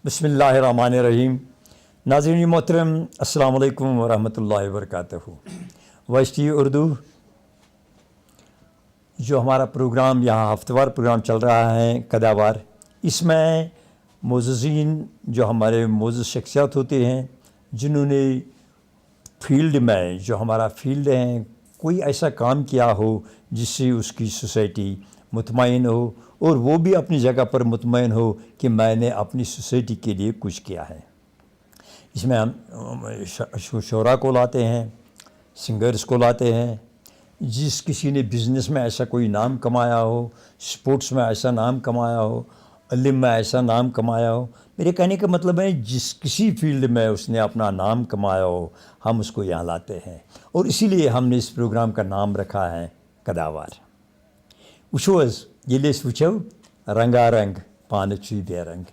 بسم اللہ الرحمن الرحیم. ناظرین محترم السلام علیکم ورحمۃ اللہ وبرکاتہ. وائس ٹی اردو جو ہمارا پروگرام یہاں ہفتہ وار پروگرام چل رہا ہے قداوار، اس میں معززین جو ہمارے معزز شخصیات ہوتے ہیں جنہوں نے فیلڈ میں جو ہمارا فیلڈ ہے کوئی ایسا کام کیا ہو جس سے اس کی سوسائٹی مطمئن ہو اور وہ بھی اپنی جگہ پر مطمئن ہو کہ میں نے اپنی سوسائٹی کے لیے کچھ کیا ہے. اس میں ہم شعراء کو لاتے ہیں، سنگرز کو لاتے ہیں. جس کسی نے بزنس میں ایسا کوئی نام کمایا ہو، سپورٹس میں ایسا نام کمایا ہو، علم میں ایسا نام کمایا ہو، میرے کہنے کا مطلب ہے جس کسی فیلڈ میں اس نے اپنا نام کمایا ہو ہم اس کو یہاں لاتے ہیں. اور اسی لیے ہم نے اس پروگرام کا نام رکھا ہے قداوار. وچھو حظ ییٚلہِ أسۍ وٕچھو رنگا رنگ پانہٕ چھُے بے رنگ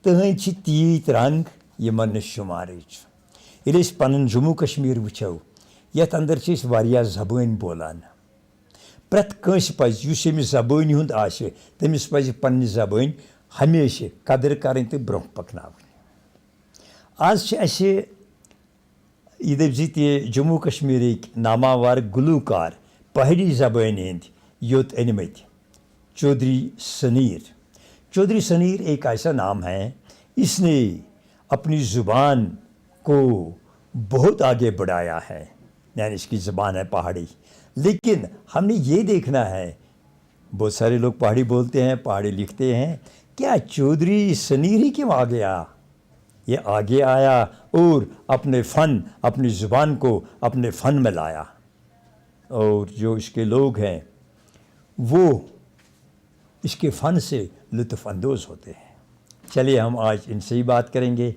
تٕہٕنٛدۍ چھِ تیٖتۍ رنگ یِمن نہٕ شُمارٕے چھُ. ییٚلہِ أسۍ پنُن جموں کشمیٖر وٕچھو یتھ اندر چھِ أسۍ واریاہ زبٲنۍ بولان. پرٛٮ۪تھ کٲنٛسہِ پزِ یُس ییٚمِس زبٲنۍ ہُنٛد آسہِ تٔمِس پزِ پننہِ زبٲنۍ ہمیشہِ قدٕر کرٕنۍ تہٕ برونٛہہ پکناوٕنۍ. آز چھِ اَسہِ یہِ دٔپۍ تہِ جموں کشمیٖرٕکۍ ناماوار گلوکار پہاڑی زبٲنۍ ہٕنٛدۍ یوٚت أنۍمٕتۍ چودھری سنیر. چودھری سنیر ایک ایسا نام ہے اس نے اپنی زبان کو بہت آگے بڑھایا ہے، یعنی اس کی زبان ہے پہاڑی. لیکن ہم نے یہ دیکھنا ہے، بہت سارے لوگ پہاڑی بولتے ہیں، پہاڑی لکھتے ہیں، کیا چودھری سنیر ہی کیوں آگے آیا؟ یہ آگے آیا اور اپنے فن، اپنی زبان کو اپنے فن میں لایا. اور جو اس کے لوگ ہیں وہ اس کے فن سے لطف اندوز ہوتے ہیں. چلیے ہم آج ان سے ہی بات کریں گے.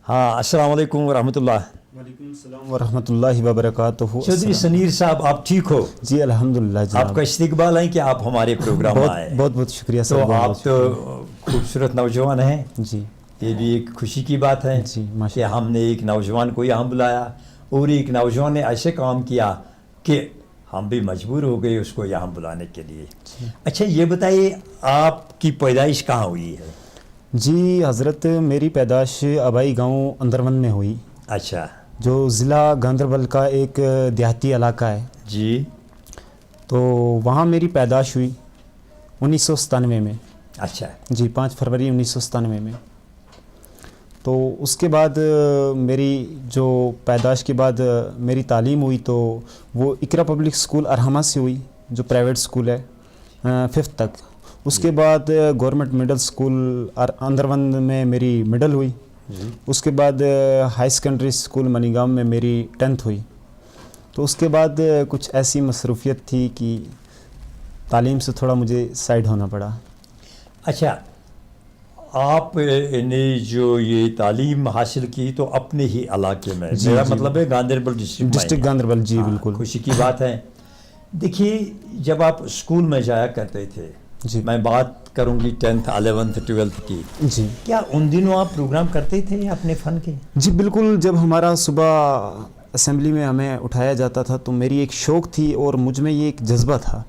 ہاں، السلام علیکم ورحمۃ اللہ. وعلیکم السلام ورحمۃ اللہ وبرکاتہ. چودھری سنیر صاحب آپ ٹھیک ہو؟ جی الحمدللہ جناب. آپ کا استقبال ہے کہ آپ ہمارے پروگرام میں آئے. بہت بہت شکریہ سر. تو آپ تو خوبصورت نوجوان ہیں. جی یہ بھی ایک خوشی کی بات ہے جی کہ ہم نے ایک نوجوان کو یہاں بلایا اور ایک نوجوان نے ایسے کام کیا کہ ہم بھی مجبور ہو گئے اس کو یہاں بلانے کے لیے. اچھا یہ بتائیے آپ کی پیدائش کہاں ہوئی ہے؟ جی حضرت میری پیدائش آبائی گاؤں اندرون میں ہوئی. اچھا. جو ضلع گاندربل کا ایک دیہاتی علاقہ ہے. جی. تو وہاں میری پیدائش ہوئی 1997 میں. اچھا. جی 5 فروری 1997 میں. تو اس کے بعد میری جو پیدائش کے بعد میری تعلیم ہوئی تو وہ اقرا پبلک اسکول ارحمہ سے ہوئی جو پرائیویٹ اسکول ہے 5th تک. اس کے بعد گورنمنٹ مڈل اسکول اندرون میں میری مڈل ہوئی. اس کے بعد ہائی سیکنڈری اسکول منی گاؤں میں میری 10th ہوئی. تو اس کے بعد کچھ ایسی مصروفیت تھی کہ تعلیم سے تھوڑا مجھے سائڈ ہونا پڑا. اچھا، آپ نے جو یہ تعلیم حاصل کی تو اپنے ہی علاقے میں، میرا مطلب ہے گاندربل ڈسٹرکٹ گاندربل. جی بالکل خوشی کی بات ہے. دیکھیے جب آپ اسکول میں جایا کرتے تھے، جی میں بات کروں گی 10th 11th 12th کی، جی کیا ان دنوں آپ پروگرام کرتے تھے اپنے فن کے؟ جی بالکل. جب ہمارا صبح اسمبلی میں ہمیں اٹھایا جاتا تھا تو میری ایک شوق تھی اور مجھ میں یہ ایک جذبہ تھا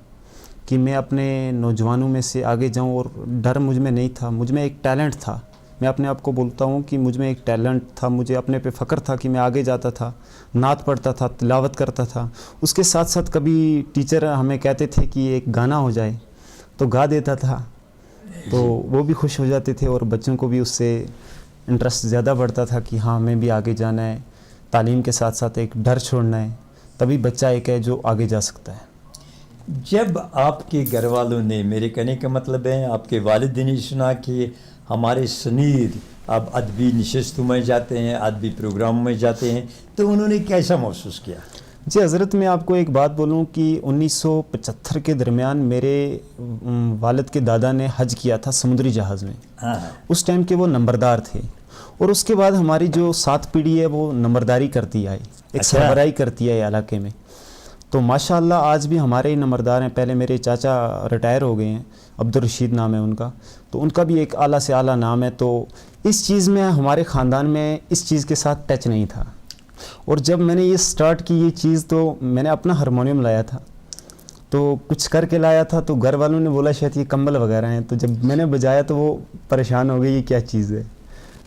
کہ میں اپنے نوجوانوں میں سے آگے جاؤں. اور ڈر مجھ میں نہیں تھا، مجھ میں ایک ٹیلنٹ تھا. میں اپنے آپ کو بولتا ہوں کہ مجھ میں ایک ٹیلنٹ تھا. مجھے اپنے پہ فخر تھا کہ میں آگے جاتا تھا، نعت پڑھتا تھا، تلاوت کرتا تھا. اس کے ساتھ ساتھ کبھی ٹیچر ہمیں کہتے تھے کہ ایک گانا ہو جائے تو گا دیتا تھا. تو وہ بھی خوش ہو جاتے تھے اور بچوں کو بھی اس سے انٹرسٹ زیادہ بڑھتا تھا کہ ہاں ہمیں بھی آگے جانا ہے. تعلیم کے ساتھ ساتھ ایک ڈر چھوڑنا ہے، تبھی بچہ ایک ہے جو آگے جا سکتا ہے. جب آپ کے گھر والوں نے، میرے کہنے کا مطلب ہے آپ کے والد نے سنا کہ ہمارے سنیر اب ادبی نشستوں میں جاتے ہیں، ادبی پروگراموں میں جاتے ہیں، تو انہوں نے کیسا محسوس کیا؟ جی حضرت میں آپ کو ایک بات بولوں کہ 1975 کے درمیان میرے والد کے دادا نے حج کیا تھا سمندری جہاز میں. اس ٹائم کے وہ نمبردار تھے اور اس کے بعد ہماری جو 7 پیڑھی ہے وہ نمبرداری کرتی آئی، ایک سربراہی کرتی آئی علاقے میں. تو ماشاء اللہ آج بھی ہمارے ہی نمبردار ہیں. پہلے میرے چاچا ریٹائر ہو گئے ہیں، عبدالرشید نام ہے ان کا، تو ان کا بھی ایک اعلیٰ سے اعلیٰ نام ہے. تو اس چیز میں ہمارے خاندان میں اس چیز کے ساتھ ٹچ نہیں تھا. اور جب میں نے یہ سٹارٹ کی یہ چیز تو میں نے اپنا ہارمونیم لایا تھا، تو کچھ کر کے لایا تھا. تو گھر والوں نے بولا شاید یہ کمبل وغیرہ ہیں. تو جب میں نے بجایا تو وہ پریشان ہو گئی یہ کیا چیز ہے.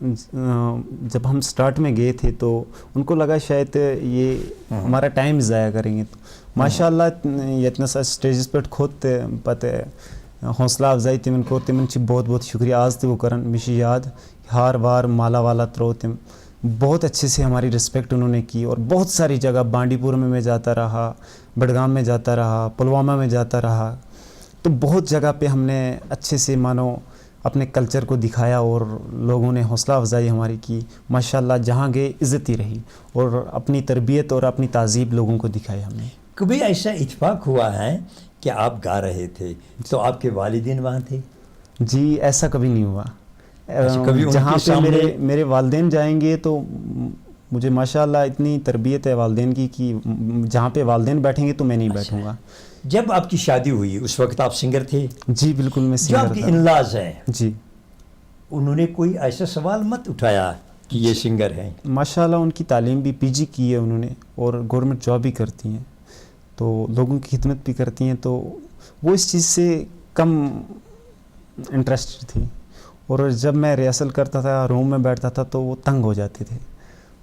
جب ہم سٹارٹ میں گئے تھے تو ان کو لگا شاید یہ ہمارا ٹائم ضائع کریں گے. تو ماشاء اللہ یتنا سا اسٹیجز پہ کھوت پتہ حوصلہ افزائی تمن کور تمن بہت بہت شکریہ آج تہ وہ کران مجھ یاد ہار وار مالا والا ترو تم بہت اچھے سے ہماری رسپیکٹ انہوں نے کی. اور بہت ساری جگہ بانڈی پور میں جاتا رہا, بڈگام میں جاتا رہا, پلوامہ میں جاتا رہا, تو بہت جگہ پہ ہم نے اچھے سے مانو اپنے کلچر کو دکھایا اور لوگوں نے حوصلہ افزائی ہماری کی. ماشاءاللہ جہاں گئے عزت ہی رہی اور اپنی تربیت اور اپنی تہذیب لوگوں کو دکھائی ہم نے. کبھی ایسا اتفاق ہوا ہے کہ آپ گا رہے تھے تو آپ کے والدین وہاں تھے؟ جی ایسا کبھی نہیں ہوا. کبھی جہاں پہ میرے والدین جائیں گے تو مجھے ماشاءاللہ اتنی تربیت ہے والدین کی کہ جہاں پہ والدین بیٹھیں گے تو میں نہیں بیٹھوں گا. جب آپ کی شادی ہوئی اس وقت آپ سنگر تھے؟ جی بالکل میں سنگر تھا. جو تھا. آپ کے انلاز ہیں جی انہوں نے کوئی ایسا سوال مت اٹھایا کہ یہ سنگر ہیں؟ ماشاءاللہ ان کی تعلیم بھی پی جی کی ہے انہوں نے اور گورنمنٹ جاب بھی کرتی ہیں تو لوگوں کی خدمت بھی کرتی ہیں, تو وہ اس چیز سے کم انٹرسٹ تھی. اور جب میں ریہرسل کرتا تھا روم میں بیٹھتا تھا تو وہ تنگ ہو جاتے تھے,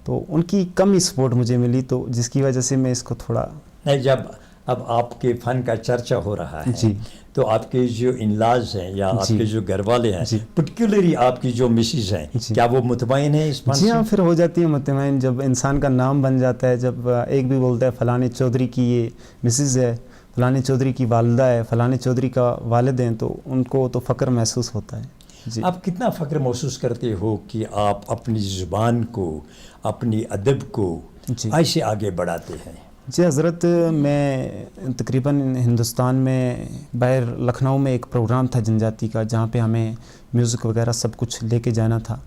تو ان کی کم ہی سپورٹ مجھے ملی, تو جس کی وجہ سے میں اس کو تھوڑا نہیں. جب اب آپ کے فن کا چرچا ہو رہا ہے جی تو آپ کے جو انلاز ہیں یا آپ جی کے جو گھر والے ہیں جی پرٹیکولرلی آپ کی جو مسز ہیں جی کیا وہ مطمئن ہیں اس فن جی سے؟ ہاں پھر ہو جاتی ہے مطمئن. جب انسان کا نام بن جاتا ہے, جب ایک بھی بولتا ہے فلانے چودھری کی یہ مسز ہے, فلانے چودھری کی والدہ ہے, فلانے چودھری کا والد ہیں, تو ان کو تو فخر محسوس ہوتا ہے. جی آپ کتنا فخر محسوس کرتے ہو کہ آپ اپنی زبان کو اپنی ادب کو جی ایسے آگے بڑھاتے ہیں؟ جی حضرت, میں تقریباً ہندوستان میں باہر لکھنؤ میں ایک پروگرام تھا جن جاتی کا, جہاں پہ ہمیں میوزک وغیرہ سب کچھ لے کے جانا تھا.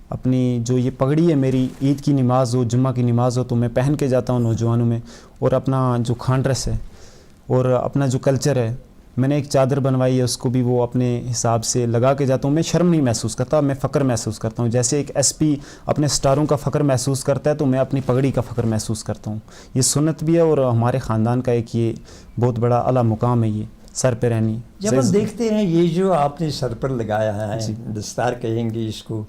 اپنی جو یہ پگڑی ہے میری, عید کی نماز ہو جمعہ کی نماز ہو تو میں پہن کے جاتا ہوں نوجوانوں میں, اور اپنا جو کھان ڈریس ہے اور اپنا جو کلچر ہے میں نے ایک چادر بنوائی ہے, اس کو بھی وہ اپنے حساب سے لگا کے جاتا ہوں. میں شرم نہیں محسوس کرتا, میں فخر محسوس کرتا ہوں. جیسے ایک ایس پی اپنے سٹاروں کا فخر محسوس کرتا ہے تو میں اپنی پگڑی کا فخر محسوس کرتا ہوں. یہ سنت بھی ہے اور ہمارے خاندان کا ایک یہ بہت بڑا اعلیٰ مقام ہے یہ سر پہ رہنی. جب ہم دیکھتے ہیں یہ جو آپ نے سر پر لگایا ہے جی دستار کہیں گے اس کو,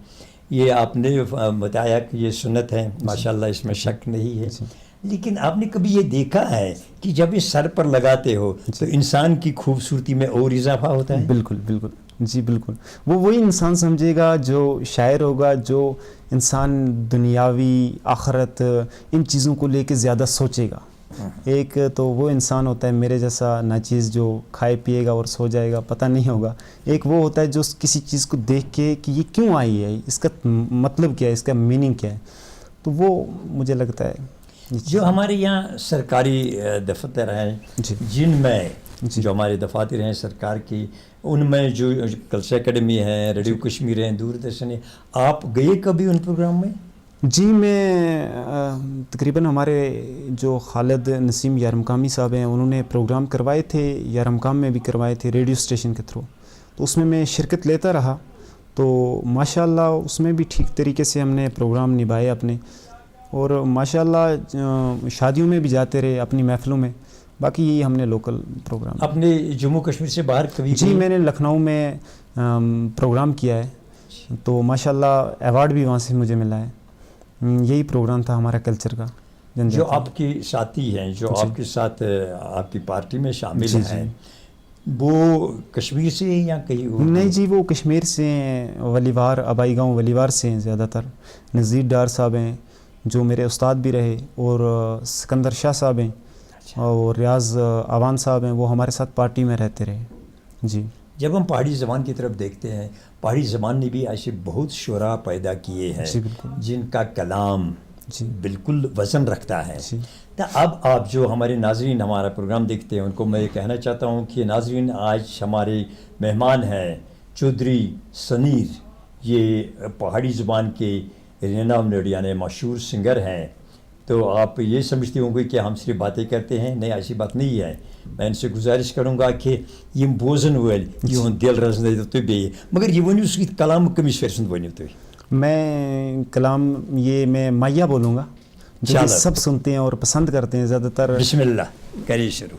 یہ آپ نے بتایا کہ یہ سنت ہے, ماشاءاللہ اس میں شک نہیں ہے, لیکن آپ نے کبھی یہ دیکھا ہے کہ جب اس سر پر لگاتے ہو تو انسان کی خوبصورتی میں اور اضافہ ہوتا ہے؟ بالکل بالکل جی بالکل. وہ وہی انسان سمجھے گا جو شاعر ہوگا, جو انسان دنیاوی آخرت ان چیزوں کو لے کے زیادہ سوچے گا. ایک تو وہ انسان ہوتا ہے میرے جیسا ناچیز جو کھائے پیے گا اور سو جائے گا, پتہ نہیں ہوگا. ایک وہ ہوتا ہے جو کسی چیز کو دیکھ کے کہ یہ کیوں آئی ہے, اس کا مطلب کیا ہے, اس کا میننگ کیا ہے, تو وہ مجھے لگتا ہے. جو ہمارے یہاں سرکاری دفتر ہیں جی جن میں جی جو ہمارے دفاتر ہیں سرکار کی, ان میں جو کلچر اکیڈمی ہے, ریڈیو کشمیر ہیں, دوردرشن ہے, آپ گئے کبھی ان پروگرام میں؟ جی میں تقریباً ہمارے جو خالد نسیم یارمکامی صاحب ہیں انہوں نے پروگرام کروائے تھے, یارمکام میں بھی کروائے تھے ریڈیو اسٹیشن کے تھرو, تو اس میں شرکت لیتا رہا. تو ماشاءاللہ اس میں بھی ٹھیک طریقے سے ہم نے پروگرام نبھائے اپنے, اور ماشاءاللہ شادیوں میں بھی جاتے رہے اپنی محفلوں میں. باقی یہی ہم نے لوکل پروگرام. اپنے جموں کشمیر سے باہر کبھی؟ جی میں نے لکھنؤ میں پروگرام کیا ہے, تو ماشاءاللہ ایوارڈ بھی وہاں سے مجھے ملا ہے. یہی پروگرام تھا ہمارا کلچر کا. جو آپ کے ساتھی ہیں جو آپ کے ساتھ آپ کی پارٹی میں شامل ہیں وہ کشمیر سے ہیں یا کہیں اور؟ نہیں جی وہ کشمیر سے ہیں, ولیوار آبائی گاؤں ولیوار سے ہیں زیادہ تر. نذیر ڈار صاحب ہیں جو میرے استاد بھی رہے, اور سکندر شاہ صاحب ہیں, اور ریاض آوان صاحب ہیں, وہ ہمارے ساتھ پارٹی میں رہتے رہے. جی جب ہم پہاڑی زبان کی طرف دیکھتے ہیں, پہاڑی زبان نے بھی ایسے بہت شعراء پیدا کیے ہیں جی بالکل جن کا کلام جی بالکل وزن رکھتا ہے. جی تو اب آپ جو ہمارے ناظرین ہمارا پروگرام دیکھتے ہیں ان کو میں یہ کہنا چاہتا ہوں کہ ناظرین آج ہمارے مہمان ہیں چودھری سنیر, یہ پہاڑی زبان کے رینامڈ یعنی مشہور سنگر ہیں. تو آپ یہ سمجھتے ہوں گے کہ ہم صرف باتیں کرتے ہیں, نہیں ایسی بات نہیں ہے. میں ان سے گزارش کروں گا کہ یہ بوزن ول یہ دل رزن تو بیٚیہِ مگر یہ ؤنِو سُہ کلام کٔمِس فِرِ سُنٛد ؤنِو تُہۍ؟ میں کلام یہ میں مایا بولوں گا جو کہ سب سنتے ہیں اور پسند کرتے ہیں زیادہ تر. بسم اللہ کریے شروع.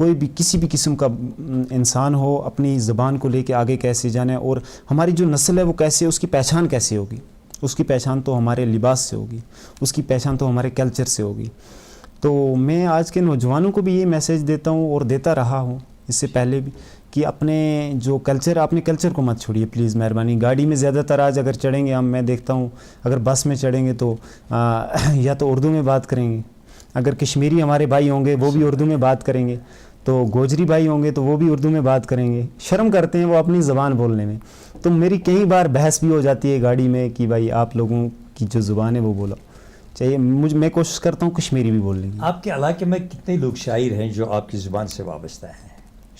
کوئی بھی کسی بھی قسم کا انسان ہو اپنی زبان کو لے کے آگے کیسے جانا ہے, اور ہماری جو نسل ہے وہ کیسے, اس کی پہچان کیسے ہوگی. اس کی پہچان تو ہمارے لباس سے ہوگی, اس کی پہچان تو ہمارے کلچر سے ہوگی. تو میں آج کے نوجوانوں کو بھی یہ میسیج دیتا ہوں اور دیتا رہا ہوں اس سے پہلے بھی, کہ اپنے جو کلچر, اپنے کلچر کو مت چھوڑیے پلیز, مہربانی. گاڑی میں زیادہ تر آج اگر چڑھیں گے میں دیکھتا ہوں اگر بس میں چڑھیں گے تو یا تو اردو میں بات کریں گے, اگر کشمیری ہمارے بھائی ہوں گے وہ بھی اردو میں بات کریں گے, تو گوجری بھائی ہوں گے تو وہ بھی اردو میں بات کریں گے. شرم کرتے ہیں وہ اپنی زبان بولنے میں. تو میری کئی بار بحث بھی ہو جاتی ہے گاڑی میں کہ بھائی آپ لوگوں کی جو زبان ہے وہ بولو چاہیے. میں کوشش کرتا ہوں کشمیری بھی بولنے کی. آپ کے علاقے میں کتنے لوگ شاعر ہیں جو آپ کی زبان سے وابستہ ہیں؟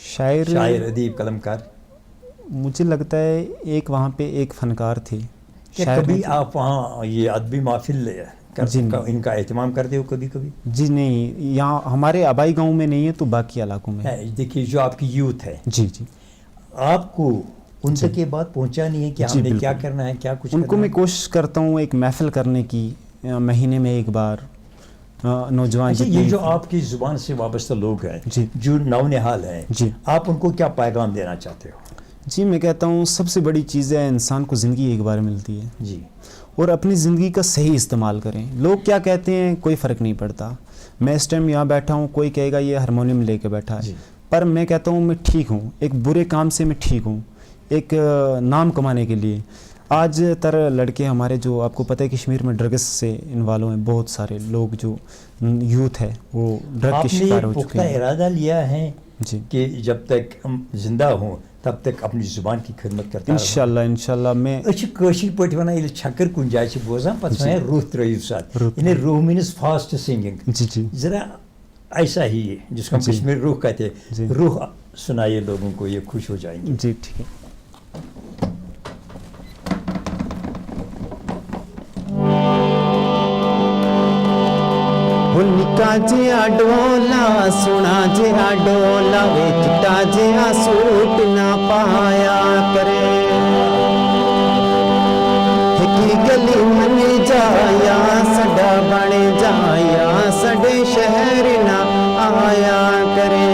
شاعر, ادیب, قلمکار. مجھے لگتا ہے ایک وہاں پہ ایک فنکار تھے. کیا کبھی آپ وہاں یہ ادبی محفل ان کا اہتمام کرتے ہو کبھی کبھی؟ جی نہیں, یہاں ہمارے آبائی گاؤں میں نہیں ہے, تو باقی علاقوں میں. دیکھیے جو آپ کی یوتھ ہے, جی جی, آپ کو ان تک یہ بات پہنچانی ہے کہ ہم نے کیا کرنا ہے, کیا کچھ ان کو میں کوشش کرتا ہوں ایک محفل کرنے کی, مہینے میں ایک بار. نوجوان یہ جو آپ کی زبان سے وابستہ لوگ ہیں, جی, جو نونہال ہیں, جی, آپ ان کو کیا پیغام دینا چاہتے ہو؟ جی میں کہتا ہوں سب سے بڑی چیز ہے انسان کو زندگی ایک بار ملتی ہے, جی, اور اپنی زندگی کا صحیح استعمال کریں. لوگ کیا کہتے ہیں کوئی فرق نہیں پڑتا. میں اس ٹائم یہاں بیٹھا ہوں, کوئی کہے گا یہ ہارمونیم لے کے بیٹھا ہے, پر میں کہتا ہوں میں ٹھیک ہوں, ایک برے کام سے میں ٹھیک ہوں, ایک نام کمانے کے لیے. آج تر لڑکے ہمارے جو آپ کو پتہ ہے کشمیر میں ڈرگس سے انوالو ہیں, بہت سارے لوگ جو یوتھ ہے وہ ڈرگ کے شکار ہو چکے ہیں. آپ نے ارادہ لیا ہے جی کہ جب تک ہم زندہ ہوں تب تک اپنی زبان کی خدمت کرتا انشاءاللہ انشاءاللہ. میں کٲشِر پٲٹھۍ وَنان ییٚلہِ چھکر کُنہِ جایہِ چھِ بوزان پَتہٕ وَنان روح ترٲیِو ساتھ, یعنی روح مینز فاسٹ سنگنگ. جی جی, ذرا ایسا ہی ہے جس کو ہم کشمیر روح کہتے ہیں, روح سنائیے لوگوں کو, یہ خوش ہو جائیں گے. جی ٹھیک ہے. نکا جیا ڈولا سونا جیا ڈولا وے چٹا جیا سوٹ نہ پایا کرے, کی گلی من جایا سڈا بن جایا سڈے شہر نہ آیا کرے,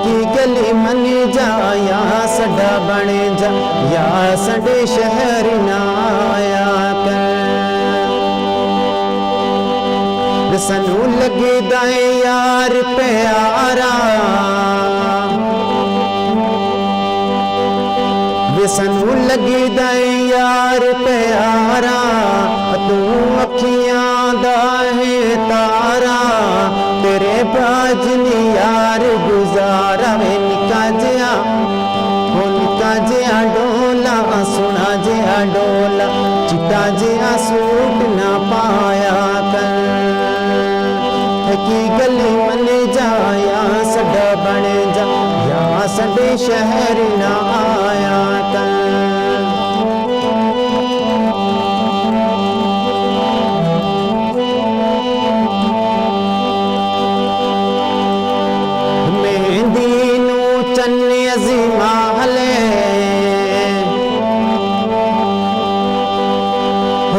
کی گلی من جایا سڈا بن جایا سڈے شہر نہ آیا کرے. سنو لگے دائیں یار پیارا, سنو لگے دائیں یار پیارا, تو اکھیاں داہیں تارا, تیرے باجنی یار گزارا. وے نکا جیا ہو نکا جیا ڈولا سونا جیا ڈولا چٹا جیا سوٹ نہ پایا کر, کی گلی من جایا سڈا بن جایا سڈے شہر نہ آیا کر. مہندی نو چن عظیمہ لے,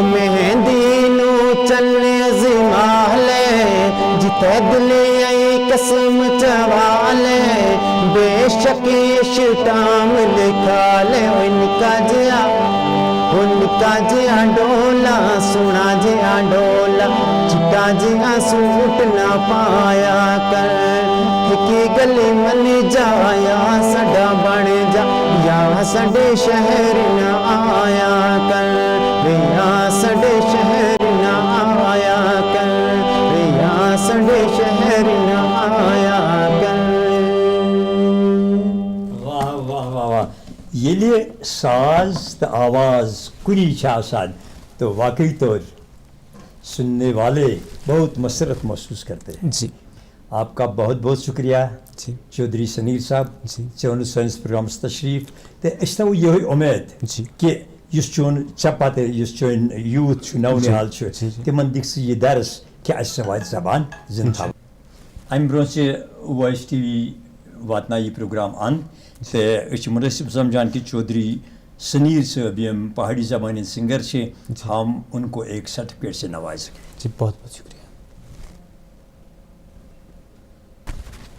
مہندی نو چن عظیمہ لے, جتے دل آئی قسم چوالے, بے شک شٹام لکھا لے. نکا جیا ڈولا سونا جیا ڈولا چٹا جیا سوٹ نہ پایا کر, کی گلی من جایا سڈا بن جایا سڈے شہر نہ آیا کر, یا سڈے شہر نہ آیا کر, یا سڈے شہر نہ آیا کر. واہ واہ واہ واہ. ییٚلہِ ساز تہٕ آواز کُنی چھِ آسان تو واقعی طور سننے والے بہت مسرت محسوس کرتے ہیں. جی آپ کا بہت بہت شکریہ جی چودھری سنیر صاحب, چون سٲنِس پروگرامس تشریف. تہٕ أسۍ تھاوو یِہوٚے اُمید جی کہِ یُس چون ژےٚ پتہٕ یُس چون یوٗتھ چھُ نونِحال چھُ تِمن دِکھ ژٕ یہِ درس کہِ اَسہِ ہسا واتہِ زبان زِندٕ تھاوٕنۍ. اَمہِ برونٛہہ چھِ وایِس ٹی وی واتنایہِ یہِ پروگرام اَن تہٕ أسۍ چھِ مُنٲسِب سمجھان کہ چودھری سنیر صٲب یم پہاڑی زبان ہٕنٛدۍ سنگر چھِ, ہم ان کو ایک سرٹیفکیٹ سے نواز سکیں. جی بہت بہت شکریہ.